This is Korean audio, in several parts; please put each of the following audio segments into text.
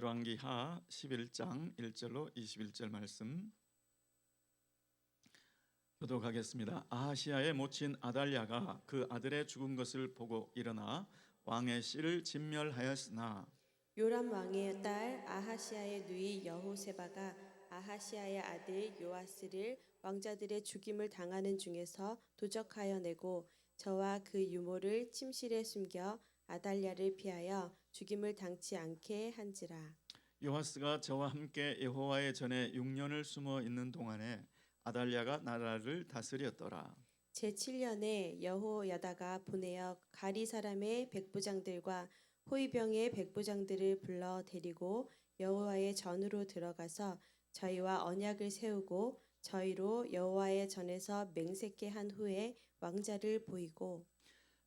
열왕기하 11장 1절로 21절 말씀 교독하겠습니다. 아하시야의 모친 아달랴가 그 아들의 죽은 것을 보고 일어나 왕의 씨를 진멸하였으나 요람 왕의 딸 아하시아의 누이 여호세바가 아하시아의 아들 요아스를 왕자들의 죽임을 당하는 중에서 도적하여 내고 저와 그 유모를 침실에 숨겨 아달랴를 피하여 죽임을 당치 않게 한지라. 요하스가 저와 함께 여호와의 전에 6년을 숨어 있는 동안에 아달랴가 나라를 다스렸더라. 제7년에 여호야다가 보내어 가리 사람의 백부장들과 호위병의 백부장들을 불러 데리고 여호와의 전으로 들어가서 저희와 언약을 세우고 저희로 여호와의 전에서 맹세케 한 후에 왕자를 보이고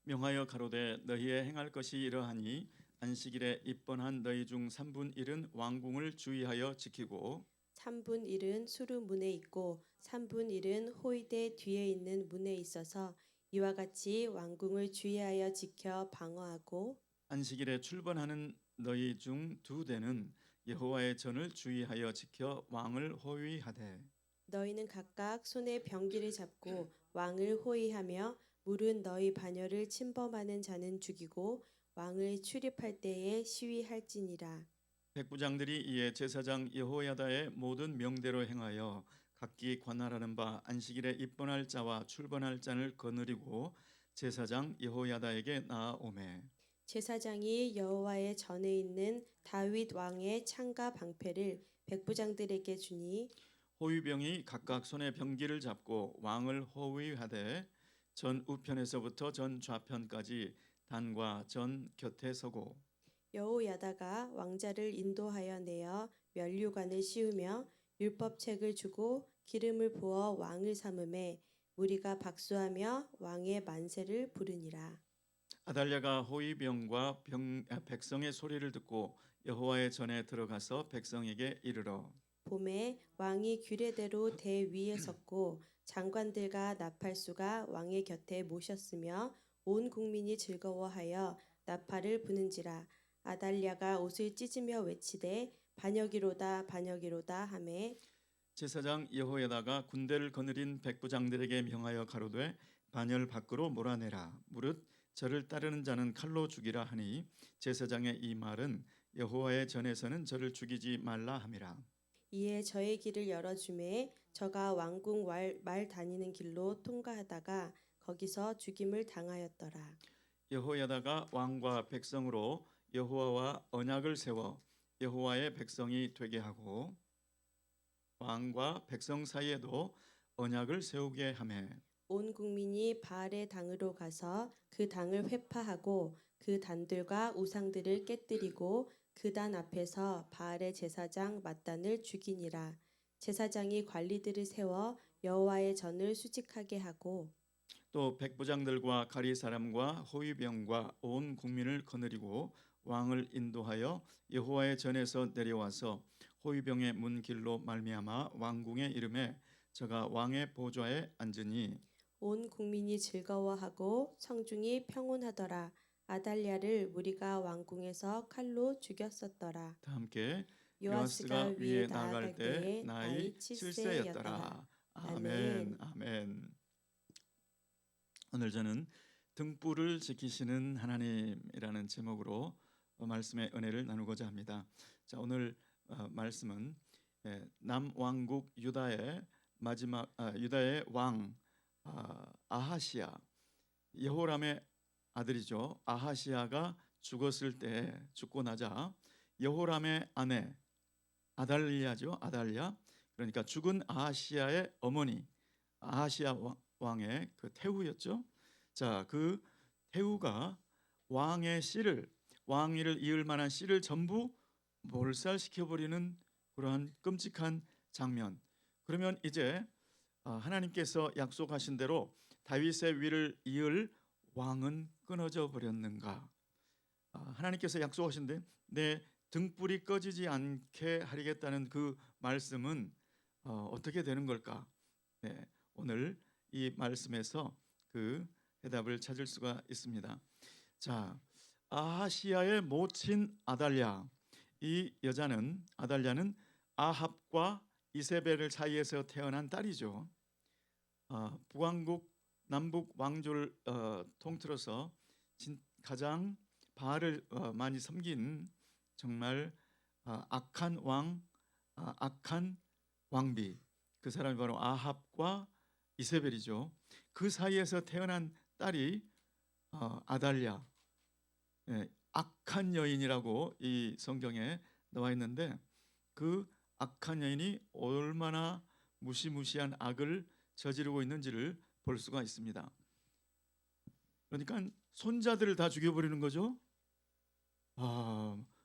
명하여 가로되 너희의 행할 것이 이러하니 안식일에 입번한 너희 중 3분 1은 왕궁을 주의하여 지키고 3분 1은 수루 문에 있고 3분 1은 호위대 뒤에 있는 문에 있어서 이와 같이 왕궁을 주의하여 지켜 방어하고 안식일에 출번하는 너희 중 2대는 여호와의 전을 주의하여 지켜 왕을 호위하되 너희는 각각 손에 병기를 잡고 왕을 호위하며 물은 너희 반열을 침범하는 자는 죽이고 왕을 출입할 때에 시위할지니라. 백부장들이 이에 제사장 여호야다의 모든 명대로 행하여 각기 관할하는 바 안식일에 입번할 자와 출번할 자를 거느리고 제사장 여호야다에게 나아오매 제사장이 여호와의 전에 있는 다윗 왕의 창과 방패를 백부장들에게 주니 호위병이 각각 손에 병기를 잡고 왕을 호위하되 전 우편에서부터 전 좌편까지 단과 전 곁에 서고 여호야다가 왕자를 인도하여 내어 면류관을 씌우며 율법책을 주고 기름을 부어 왕을 삼음에 무리가 박수하며 왕의 만세를 부르니라. 아달랴가 호위병과 백성의 소리를 듣고 여호와의 전에 들어가서 백성에게 이르러 봄에 왕이 규례대로 대 위에 섰고 장관들과 나팔수가 왕의 곁에 모셨으며 온 국민이 즐거워하여 나팔을 부는지라. 아달랴가 옷을 찢으며 외치되 반역이로다 반역이로다 하매 제사장 여호야다가 군대를 거느린 백부장들에게 명하여 가로되 반열 밖으로 몰아내라 무릇 저를 따르는 자는 칼로 죽이라 하니 제사장의 이 말은 여호와의 전에서는 저를 죽이지 말라 함이라. 이에 저의 길을 열어주매 저가 왕궁 말 다니는 길로 통과하다가 거기서 죽임을 당하였더라. 여호야다가 왕과 백성으로 여호와와 언약을 세워 여호와의 백성이 되게 하고 왕과 백성 사이에도 언약을 세우게 하매 온 국민이 바알의 당으로 가서 그 당을 회파하고 그 단들과 우상들을 깨뜨리고 그 단 앞에서 바알의 제사장 mat단을 죽이니라. 제사장이 관리들을 세워 여호와의 전을 수직하게 하고 또 백부장들과 가리 사람과 호위병과 온 국민을 거느리고 왕을 인도하여 여호와의 전에서 내려와서 호위병의 문 길로 말미암아 왕궁에 이르매 저가 왕의 보좌에 앉으니 온 국민이 즐거워하고 성중이 평온하더라. 아달랴를 무리가 왕궁에서 칼로 죽였었더라. 다 함께 요아스가 요아스가 위에 위에 나아갈 나아갈 때 때에 나이 나이 7세였더라. 7세였더라. 아멘 아멘. 아멘. 오늘 저는 등불을 지키시는 하나님이라는 제목으로 말씀의 은혜를 나누고자 합니다. 자, 오늘 말씀은 남왕국 유다의 마지막 유다의 왕 아하시야 여호람의 아들이죠. 아하시야가 죽었을 때 죽고 나자 여호람의 아내 아달랴죠. 아달랴 그러니까 죽은 아하시야의 어머니 아하시야 왕의 그 태후였죠. 자, 그 태후가 왕의 씨를 왕위를 이을 만한 씨를 전부 몰살시켜 버리는 그러한 끔찍한 장면. 그러면 이제 하나님께서 약속하신 대로 다윗의 위를 이을 왕은 끊어져 버렸는가? 하나님께서 약속하신데 내 등불이 꺼지지 않게 하리겠다는 그 말씀은 어떻게 되는 걸까? 네, 오늘 이 말씀에서 그 해답을 찾을 수가 있습니다. 자, 아하시야의 모친 아달랴 이 여자는 아달랴는 아합과 이세벨 사이에서 태어난 딸이죠. 북왕국 남북 왕조를 통틀어서 가장 바알을 많이 섬긴 정말 악한 악한 왕비, 그 사람이 바로 아합과 이세벨이죠. 그 사이에서 태어난 딸이 아달랴, 악한 여인이라고 이 성경에 나와 있는데, 그 악한 여인이 얼마나 무시무시한 악을 저지르고 있는지를 볼 수가 있습니다. 그러니까 손자들을 다 죽여버리는 거죠.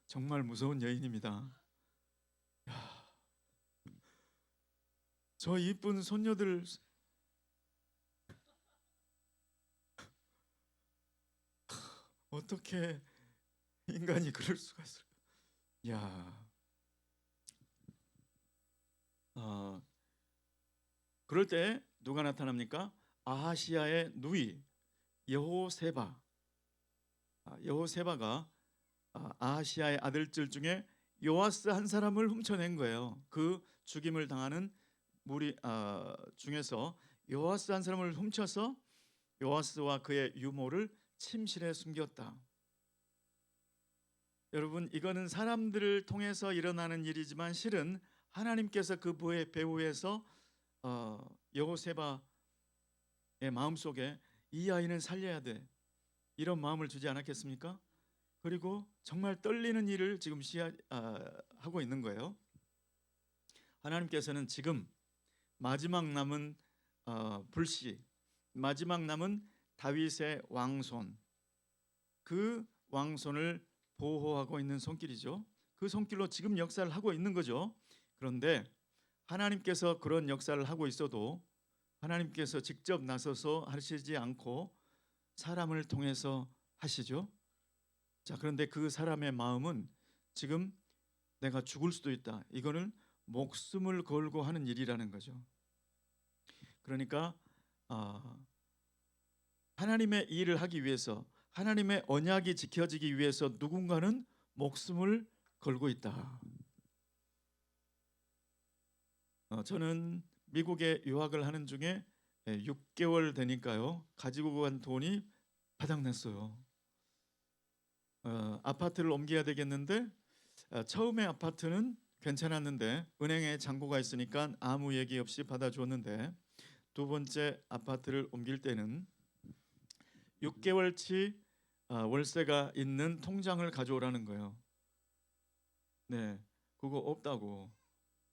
정말 무서운 여인입니다. 저 이쁜 손녀들 어떻게 인간이 그럴 수가 있을까? 그럴 때 누가 나타납니까? 아하시아의 누이 여호세바. 여호세바가 아하시아의 아들들 중에 요아스 한 사람을 훔쳐낸 거예요. 그 죽임을 당하는 무리 중에서 요아스 한 사람을 훔쳐서 요아스와 그의 유모를 침실에 숨겼다. 여러분, 이거는 사람들을 통해서 일어나는 일이지만 실은 하나님께서 그 배후에서 여호세바의 마음속에 이 아이는 살려야 돼, 이런 마음을 주지 않았겠습니까? 그리고 정말 떨리는 일을 지금 하고 있는 거예요. 하나님께서는 지금 마지막 남은 불씨, 마지막 남은 다윗의 왕손, 그 왕손을 보호하고 있는 손길이죠. 그 손길로 지금 역사를 하고 있는 거죠. 그런데 하나님께서 그런 역사를 하고 있어도 하나님께서 직접 나서서 하시지 않고 사람을 통해서 하시죠. 자, 그런데 그 사람의 마음은 지금 내가 죽을 수도 있다, 이거는 목숨을 걸고 하는 일이라는 거죠. 그러니까 하나님의 일을 하기 위해서, 하나님의 언약이 지켜지기 위해서 누군가는 목숨을 걸고 있다. 저는 미국에 유학을 하는 중에 6개월 되니까요, 가지고 간 돈이 바닥났어요. 아파트를 옮겨야 되겠는데, 처음에 아파트는 괜찮았는데 은행에 잔고가 있으니까 아무 얘기 없이 받아줬는데, 두 번째 아파트를 옮길 때는 6개월치 월세가 있는 통장을 가져오라는 거예요. 네, 그거 없다고,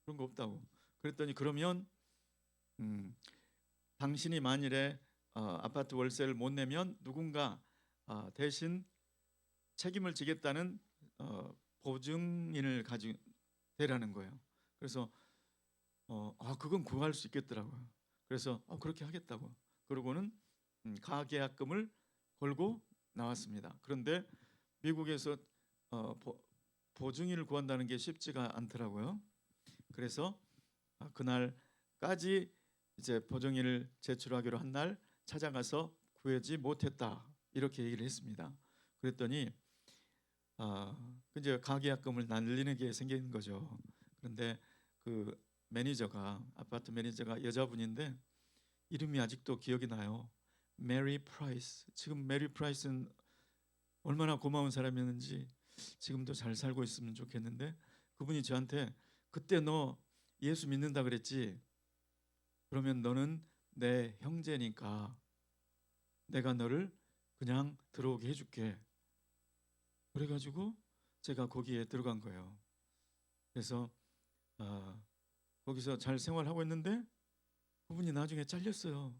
그런 거 없다고. 그랬더니 그러면 당신이 만일에 아파트 월세를 못 내면 누군가 대신 책임을 지겠다는 보증인을 가지고 되라는 거예요. 그래서 그건 구할 수 있겠더라고요. 그래서 그렇게 하겠다고. 그러고는 가계약금을 걸고 나왔습니다. 그런데 미국에서 보증인을 구한다는 게 쉽지가 않더라고요. 그래서 그날까지 이제 보증인을 제출하기로 한 날 찾아가서 구하지 못했다, 이렇게 얘기를 했습니다. 그랬더니 이제 가계약금을 날리는 게 생긴 거죠. 그런데 그 아파트 매니저가 여자분인데 이름이 아직도 기억이 나요. 메리 프라이스. 지금 메리 프라이스는 얼마나 고마운 사람이었는지 지금도 잘 살고 있으면 좋겠는데, 그분이 저한테 그때 너 예수 믿는다 그랬지? 그러면 너는 내 형제니까 내가 너를 그냥 들어오게 해줄게. 그래가지고 제가 거기에 들어간 거예요. 그래서 거기서 잘 생활하고 있는데 그분이 나중에 잘렸어요.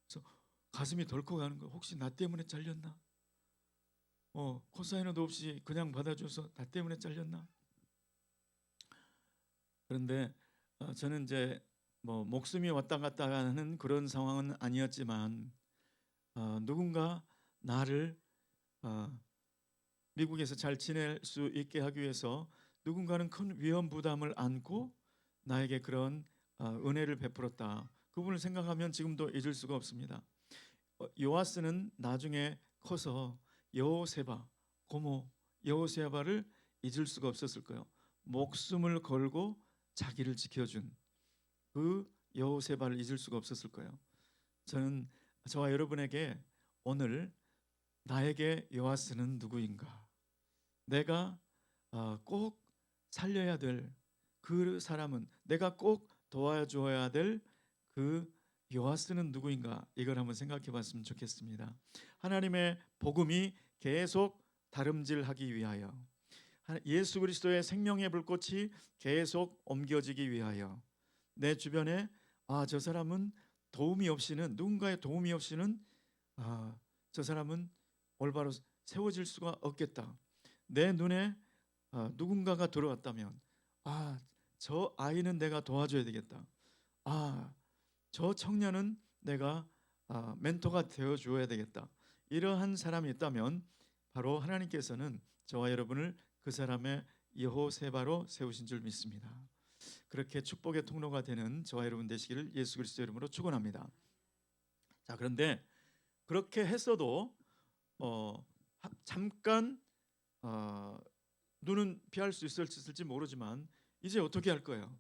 그래서 가슴이 덜컥하는 거예요. 혹시 나 때문에 잘렸나? 코사인도 없이 그냥 받아줘서 나 때문에 잘렸나? 그런데 저는 이제 목숨이 왔다 갔다 하는 그런 상황은 아니었지만 누군가 나를 미국에서 잘 지낼 수 있게 하기 위해서 누군가는 큰 위험 부담을 안고 나에게 그런 은혜를 베풀었다. 그분을 생각하면 지금도 잊을 수가 없습니다. 요아스는 나중에 커서 여호세바, 고모 여호세바를 잊을 수가 없었을 거예요. 목숨을 걸고 자기를 지켜준 그 여호세바를 잊을 수가 없었을 거예요. 저는 저와 여러분에게 오늘 나에게 요아스는 누구인가? 내가 꼭 살려야 될 그 사람은, 내가 꼭 도와줘야 될 그 요아스는 누구인가? 이걸 한번 생각해 봤으면 좋겠습니다. 하나님의 복음이 계속 다름질하기 위하여, 예수 그리스도의 생명의 불꽃이 계속 옮겨지기 위하여, 내 주변에 저 사람은 도움이 없이는, 누군가의 도움이 없이는 저 사람은 올바로 세워질 수가 없겠다. 내 눈에 누군가가 들어왔다면 저 아이는 내가 도와줘야 되겠다. 저 청년은 내가 멘토가 되어줘야 되겠다. 이러한 사람이 있다면 바로 하나님께서는 저와 여러분을 그 사람의 여호세바로 세우신 줄 믿습니다. 그렇게 축복의 통로가 되는 저와 여러분 되시기를 예수 그리스도 이름으로 축원합니다. 자, 그런데 그렇게 했어도 잠깐 눈은 피할 수 있을지 모르지만 이제 어떻게 할 거예요?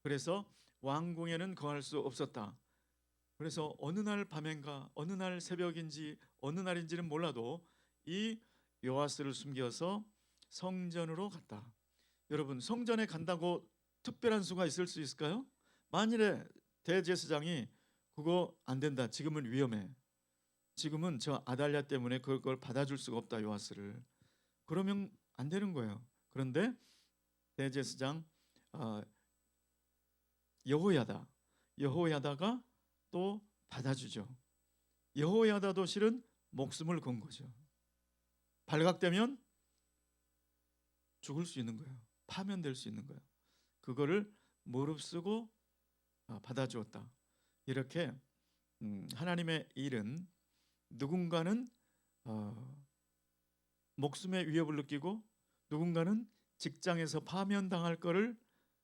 그래서 왕궁에는 거할 수 없었다. 그래서 어느 날 밤인가, 어느 날 새벽인지, 어느 날인지는 몰라도 이 요아스를 숨겨서 성전으로 갔다. 여러분, 성전에 간다고 특별한 수가 있을 수 있을까요? 만일에 대제사장이 그거 안 된다, 지금은 위험해, 지금은 저 아달랴 때문에 그걸 받아줄 수가 없다, 요아스를, 그러면 안 되는 거예요. 그런데 대제사장 여호야다가 또 받아주죠. 여호야다도 실은 목숨을 건 거죠. 발각되면 죽을 수 있는 거예요. 파면될 수 있는 거예요. 그거를 무릅쓰고 받아주었다. 이렇게 하나님의 일은 누군가는 목숨의 위협을 느끼고 누군가는 직장에서 파면당할 거를,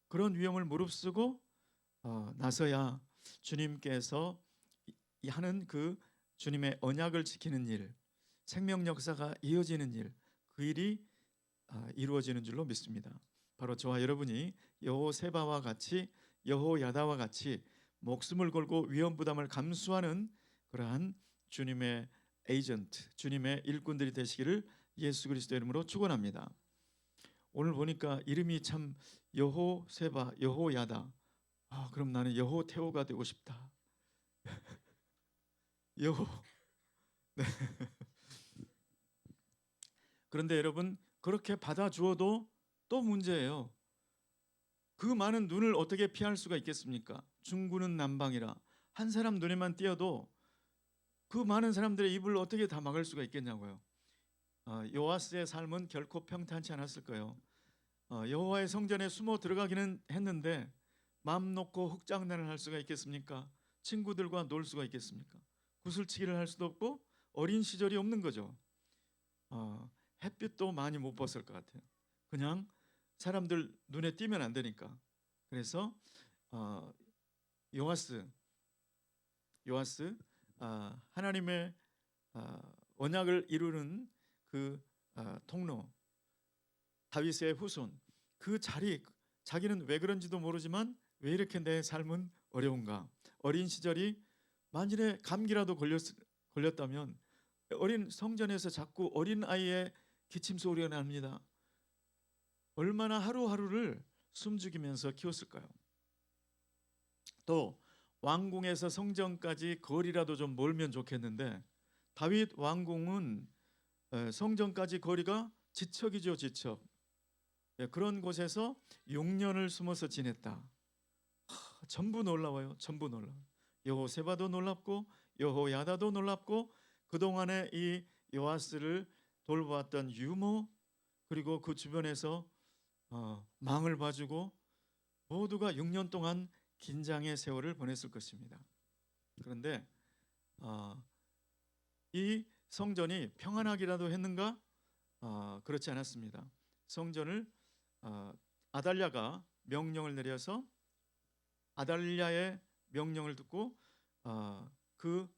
그런 위험을 무릅쓰고 나서야 주님께서 하는 그 주님의 언약을 지키는 일, 생명 역사가 이어지는 일, 그 일이 이루어지는 줄로 믿습니다. 바로 저와 여러분이 여호세바와 같이, 여호야다와 같이 목숨을 걸고 위험 부담을 감수하는 그러한 주님의 에이전트, 주님의 일꾼들이 되시기를 예수 그리스도 이름으로 축원합니다. 오늘 보니까 이름이 참 여호세바, 여호야다. 그럼 나는 여호테오가 되고 싶다. 여호. 네. 그런데 여러분, 그렇게 받아주어도 또 문제예요. 그 많은 눈을 어떻게 피할 수가 있겠습니까? 중구는 남방이라. 한 사람 눈에만 띄어도 그 많은 사람들의 입을 어떻게 다 막을 수가 있겠냐고요. 요아스의 삶은 결코 평탄치 않았을 거예요. 여호와의 성전에 숨어 들어가기는 했는데 마음 놓고 흑장난을 할 수가 있겠습니까? 친구들과 놀 수가 있겠습니까? 구슬치기를 할 수도 없고 어린 시절이 없는 거죠. 햇빛도 많이 못 봤을 것 같아요. 그냥 사람들 눈에 띄면 안 되니까. 그래서 요아스 하나님의 언약을 이루는 그 통로, 다윗의 후손, 그 자리, 자기는 왜 그런지도 모르지만 왜 이렇게 내 삶은 어려운가? 어린 시절이 만일에 감기라도 걸렸다면 어린 성전에서 자꾸 어린 아이의 기침 소리가 납니다. 얼마나 하루하루를 숨죽이면서 키웠을까요? 또 왕궁에서 성전까지 거리라도 좀 멀면 좋겠는데 다윗 왕궁은 성전까지 거리가 지척이죠, 지척. 그런 곳에서 6년을 숨어서 지냈다. 전부 놀라워요. 전부 놀라워. 여호세바도 놀랍고 여호야다도 놀랍고 그동안에 이 요아스를 돌보았던 유모, 그리고 그 주변에서 망을 봐주고 모두가 6년 동안 긴장의 세월을 보냈을 것입니다. 그런데 이 성전이 평안하기라도 했는가? 그렇지 않았습니다. 성전을 아달랴가 명령을 내려서 아달랴의 명령을 듣고 그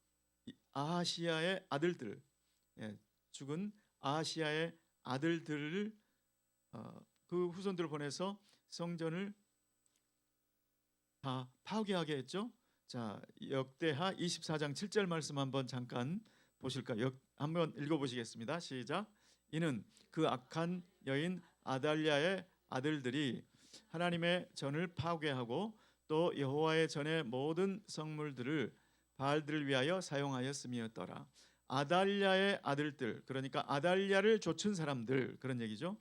아하시야의 아들들, 죽은 아하시야의 아들들을 그 후손들을 보내서 성전을 다 파괴하게 했죠. 자, 역대하 24장 7절 말씀 한번 잠깐 보실까요? 한번 읽어보시겠습니다. 시작. 이는 그 악한 여인 아달랴의 아들들이 하나님의 전을 파괴하고 또 여호와의 전의 모든 성물들을 바알들을 위하여 사용하였음이었더라. 아달랴의 아들들, 그러니까 아달랴를 좇은 사람들, 그런 얘기죠.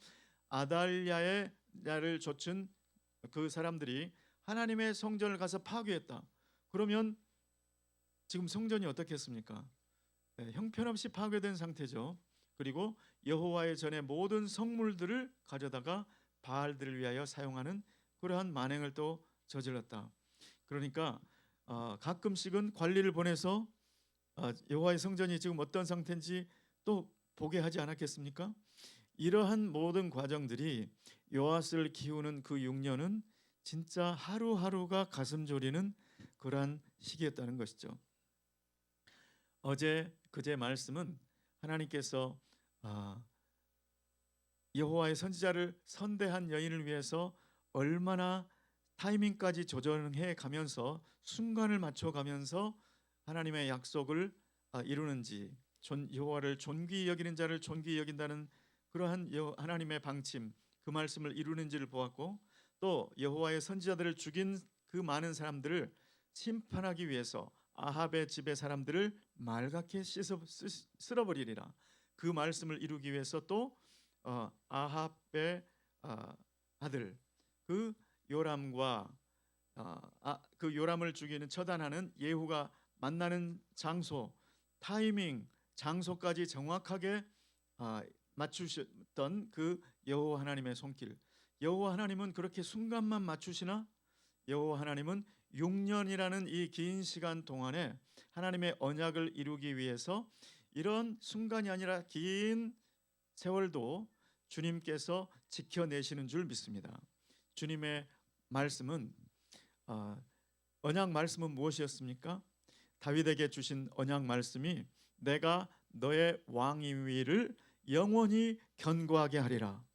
아달랴의 를 좇은 그 사람들이 하나님의 성전을 가서 파괴했다. 그러면 지금 성전이 어떻겠습니까? 형편없이 파괴된 상태죠. 그리고 여호와의 전의 모든 성물들을 가져다가 바알들을 위하여 사용하는 그러한 만행을 또 저질렀다. 그러니까 가끔씩은 관리를 보내서 여호와의 성전이 지금 어떤 상태인지 또 보게 하지 않았겠습니까? 이러한 모든 과정들이 요아스를 키우는 그 6년은 진짜 하루하루가 가슴 졸이는 그러한 시기였다는 것이죠. 어제 그제 말씀은 하나님께서 여호와의 선지자를 선대한 여인을 위해서 얼마나 타이밍까지 조정해 가면서 순간을 맞춰 가면서 하나님의 약속을 이루는지, 여호와를 존귀히 여기는 자를 존귀히 여긴다는 그러한 하나님의 방침, 그 말씀을 이루는지를 보았고, 또 여호와의 선지자들을 죽인 그 많은 사람들을 심판하기 위해서 아합의 집의 사람들을 말갛게 쓸어버리리라, 그 말씀을 이루기 위해서 또 아합의 아들 그 요람과 그 요람을 죽이는 처단하는 예후가 만나는 장소, 타이밍, 장소까지 정확하게 맞추셨던 그 여호와 하나님의 손길. 여호와 하나님은 그렇게 순간만 맞추시나? 여호와 하나님은 6년이라는 이 긴 시간 동안에 하나님의 언약을 이루기 위해서 이런 순간이 아니라 긴 세월도 주님께서 지켜내시는 줄 믿습니다. 주님의 말씀은 언약 말씀은 무엇이었습니까? 다윗에게 주신 언약 말씀이 내가 너의 왕위를 영원히 견고하게 하리라.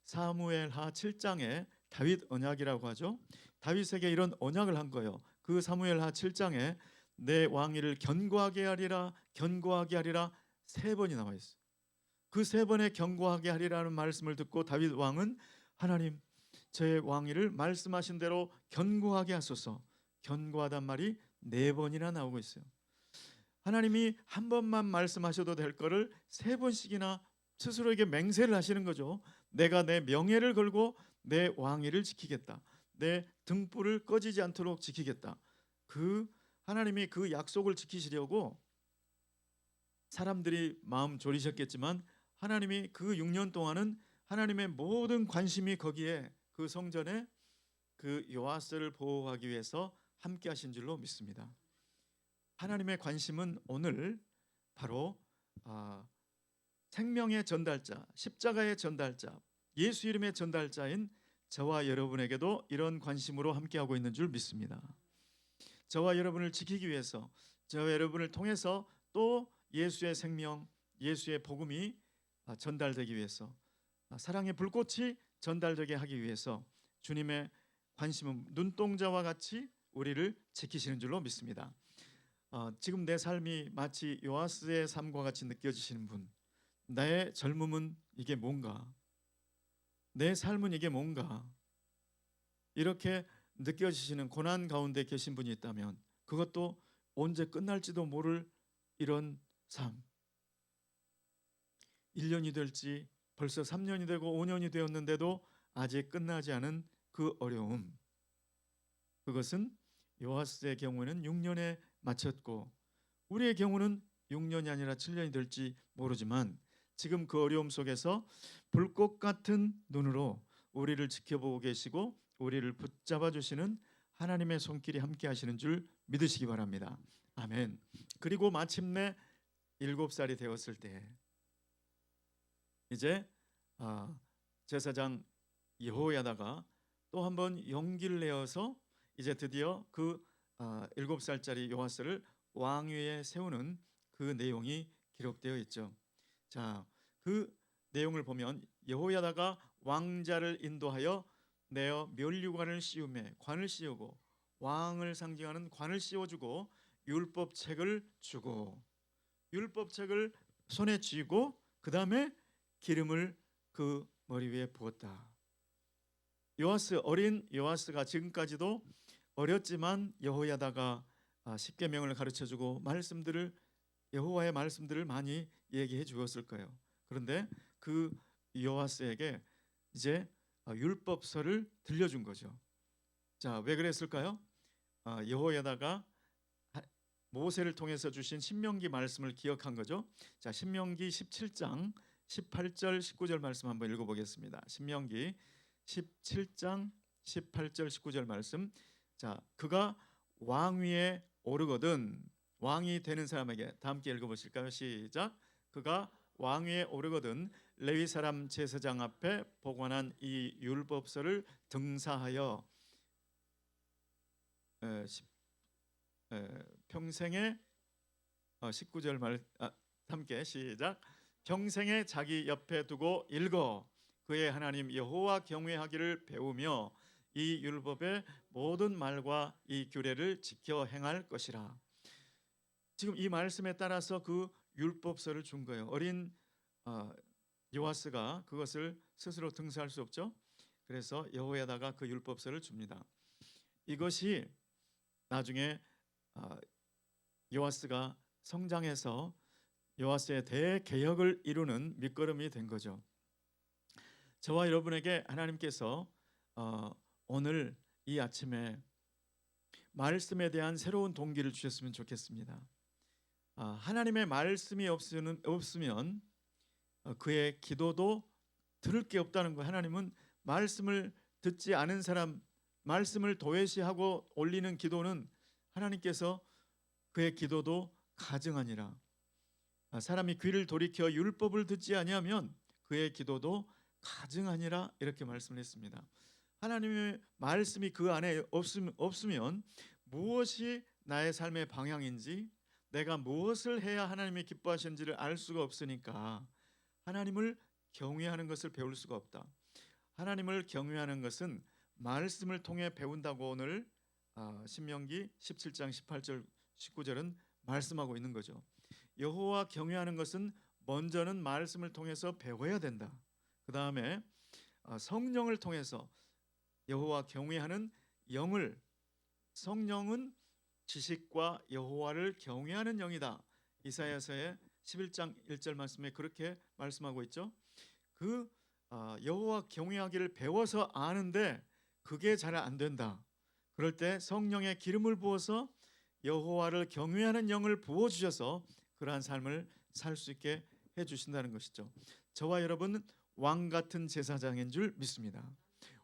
사무엘하 7장에 다윗 언약이라고 하죠. 다윗에게 이런 언약을 한 거예요. 그 사무엘하 7장에 내 왕위를 견고하게 하리라, 견고하게 하리라 3번이 나와 있어요. 그 3번의 견고하게 하리라는 말씀을 듣고 다윗 왕은 하나님, 저의 왕위를 말씀하신 대로 견고하게 하소서. 견고하단 말이 4번이나 나오고 있어요. 하나님이 한 번만 말씀하셔도 될 거를 3번씩이나 스스로에게 맹세를 하시는 거죠. 내가 내 명예를 걸고 내 왕위를 지키겠다. 내 등불을 꺼지지 않도록 지키겠다. 그 하나님이 그 약속을 지키시려고 사람들이 마음 졸이셨겠지만 하나님이 그 6년 동안은 하나님의 모든 관심이 거기에 그 성전에 그 요아스를 보호하기 위해서 함께 하신 줄로 믿습니다. 하나님의 관심은 오늘 바로 생명의 전달자, 십자가의 전달자, 예수 이름의 전달자인 저와 여러분에게도 이런 관심으로 함께하고 있는 줄 믿습니다. 저와 여러분을 지키기 위해서, 저와 여러분을 통해서 또 예수의 생명, 예수의 복음이 전달되기 위해서, 사랑의 불꽃이 전달되게 하기 위해서 주님의 관심은 눈동자와 같이 우리를 지키시는 줄로 믿습니다. 지금 내 삶이 마치 요아스의 삶과 같이 느껴지시는 분, 나의 젊음은 이게 뭔가, 내 삶은 이게 뭔가, 이렇게 느껴지시는 고난 가운데 계신 분이 있다면 그것도 언제 끝날지도 모를 이런 삶, 1년이 될지 벌써 3년이 되고 5년이 되었는데도 아직 끝나지 않은 그 어려움, 그것은 요아스의 경우에는 6년에 마쳤고 우리의 경우는 6년이 아니라 7년이 될지 모르지만 지금 그 어려움 속에서 불꽃 같은 눈으로 우리를 지켜보고 계시고 우리를 붙잡아 주시는 하나님의 손길이 함께 하시는 줄 믿으시기 바랍니다. 아멘. 그리고 마침내 7살이 되었을 때 이제 제사장 여호야다가 또 한번 용기를 내어서 이제 드디어 그 7살짜리 요아스를 왕위에 세우는 그 내용이 기록되어 있죠. 자, 그 내용을 보면 여호야다가 왕자를 인도하여 내어 면류관을 씌우매 관을 씌우고 왕을 상징하는 관을 씌워주고 율법책을 주고 율법책을 손에 쥐고 그 다음에 기름을 그 머리 위에 부었다. 어린 요아스가 지금까지도 어렸지만 여호야다가 십계명을 가르쳐주고 여호와의 말씀들을 많이 얘기해 주었을 거예요. 그런데 그 요아스에게 이제 율법서를 들려준 거죠. 자, 왜 그랬을까요? 여호야다가 모세를 통해서 주신 신명기 말씀을 기억한 거죠. 자, 신명기 17장 18절 19절 말씀 한번 읽어보겠습니다. 신명기 17장 18절 19절 말씀. 자, 그가 왕위에 오르거든 왕이 되는 사람에게 다 함께 읽어보실까요? 시작. 그가 왕위에 오르거든 레위 사람 제사장 앞에 보관한 이 율법서를 등사하여 평생에 19절 함께 시작. 평생에 자기 옆에 두고 읽어 그의 하나님 여호와 경외하기를 배우며 이 율법의 모든 말과 이 규례를 지켜 행할 것이라. 지금 이 말씀에 따라서 그 율법서를 준 거예요. 어린 요아스가 그것을 스스로 등사할 수 없죠. 그래서 여호야다가 그 율법서를 줍니다. 이것이 나중에 요아스가 성장해서 요아스의 대개혁을 이루는 밑거름이 된 거죠. 저와 여러분에게 하나님께서 오늘 이 아침에 말씀에 대한 새로운 동기를 주셨으면 좋겠습니다. 하나님의 말씀이 없으면 그의 기도도 들을 게 없다는 거예요. 하나님은 말씀을 듣지 않은 사람, 말씀을 도외시하고 올리는 기도는 하나님께서 그의 기도도 가증하니라. 사람이 귀를 돌이켜 율법을 듣지 아니하면 그의 기도도 가증하니라 이렇게 말씀을 했습니다. 하나님의 말씀이 그 안에 없으면 무엇이 나의 삶의 방향인지 내가 무엇을 해야 하나님이 기뻐하시는지를 알 수가 없으니까 하나님을 경외하는 것을 배울 수가 없다. 하나님을 경외하는 것은 말씀을 통해 배운다고 오늘 신명기 17장 18절 19절은 말씀하고 있는 거죠. 여호와 경외하는 것은 먼저는 말씀을 통해서 배워야 된다. 그 다음에 성령을 통해서 여호와 경외하는 영을, 성령은 지식과 여호와를 경외하는 영이다. 이사야서의 11장 1절 말씀에 그렇게 말씀하고 있죠. 그 여호와 경외하기를 배워서 아는데 그게 잘 안 된다. 그럴 때 성령의 기름을 부어서 여호와를 경외하는 영을 부어 주셔서 그러한 삶을 살 수 있게 해 주신다는 것이죠. 저와 여러분은 왕 같은 제사장인 줄 믿습니다.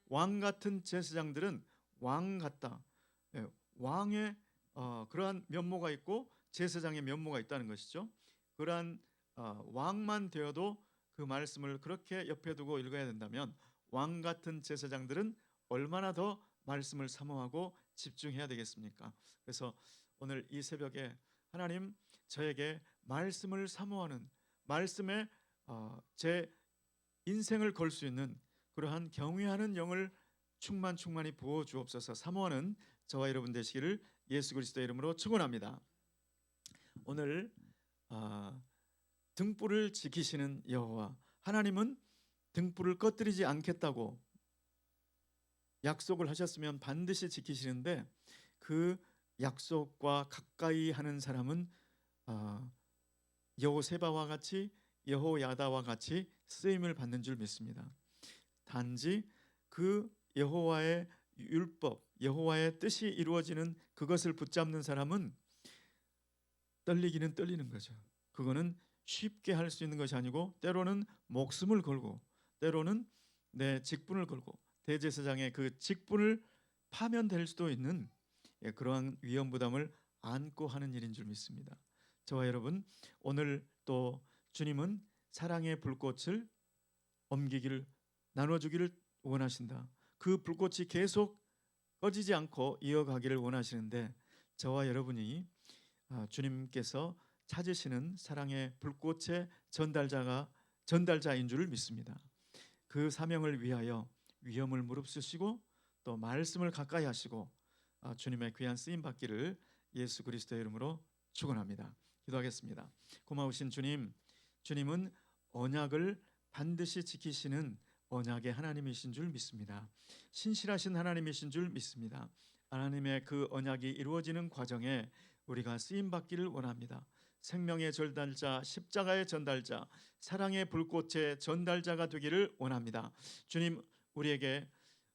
왕 같은 제사장들은 왕 같다. 왕의 그러한 면모가 있고 제사장의 면모가 있다는 것이죠. 그러한 왕만 되어도 그 말씀을 그렇게 옆에 두고 읽어야 된다면 왕 같은 제사장들은 얼마나 더 말씀을 사모하고 집중해야 되겠습니까? 그래서 오늘 이 새벽에 하나님 저에게 말씀을 사모하는 말씀에 제 인생을 걸 수 있는 그러한 경외하는 영을 충만히 부어 주옵소서. 사모하는 저와 여러분 되시기를 예수 그리스도의 이름으로 축원합니다. 오늘 등불을 지키시는 여호와 하나님은 등불을 꺼뜨리지 않겠다고 약속을 하셨으면 반드시 지키시는데 그 약속과 가까이 하는 사람은 여호세바와 같이 여호야다와 같이 쓰임을 받는 줄 믿습니다. 단지 그 여호와의 율법, 여호와의 뜻이 이루어지는 그것을 붙잡는 사람은 떨리기는 떨리는 거죠. 그거는 쉽게 할 수 있는 것이 아니고 때로는 목숨을 걸고 때로는 내 직분을 걸고 대제사장의 그 직분을 파면될 수도 있는 그러한 위험 부담을 안고 하는 일인 줄 믿습니다. 저와 여러분 오늘 또 주님은 사랑의 불꽃을 옮기기를 나눠주기를 원하신다. 그 불꽃이 계속 꺼지지 않고 이어가기를 원하시는데 저와 여러분이 주님께서 찾으시는 사랑의 불꽃의 전달자인 줄 믿습니다. 그 사명을 위하여 위험을 무릅쓰시고 또 말씀을 가까이 하시고 주님의 귀한 쓰임 받기를 예수 그리스도의 이름으로 축원합니다. 기도하겠습니다. 고마우신 주님, 주님은 언약을 반드시 지키시는 언약의 하나님이신 줄 믿습니다. 신실하신 하나님이신 줄 믿습니다. 하나님의 그 언약이 이루어지는 과정에 우리가 쓰임 받기를 원합니다. 생명의 전달자, 십자가의 전달자, 사랑의 불꽃의 전달자가 되기를 원합니다. 주님, 우리에게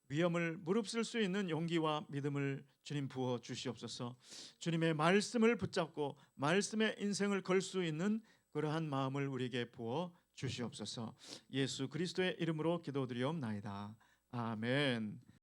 위험을 무릅쓸 수 있는 용기와 믿음을 주님 부어 주시옵소서. 주님의 말씀을 붙잡고 말씀의 인생을 걸 수 있는 그러한 마음을 우리에게 부어 주시옵소서. 예수 그리스도의 이름으로 기도드리옵나이다. 아멘.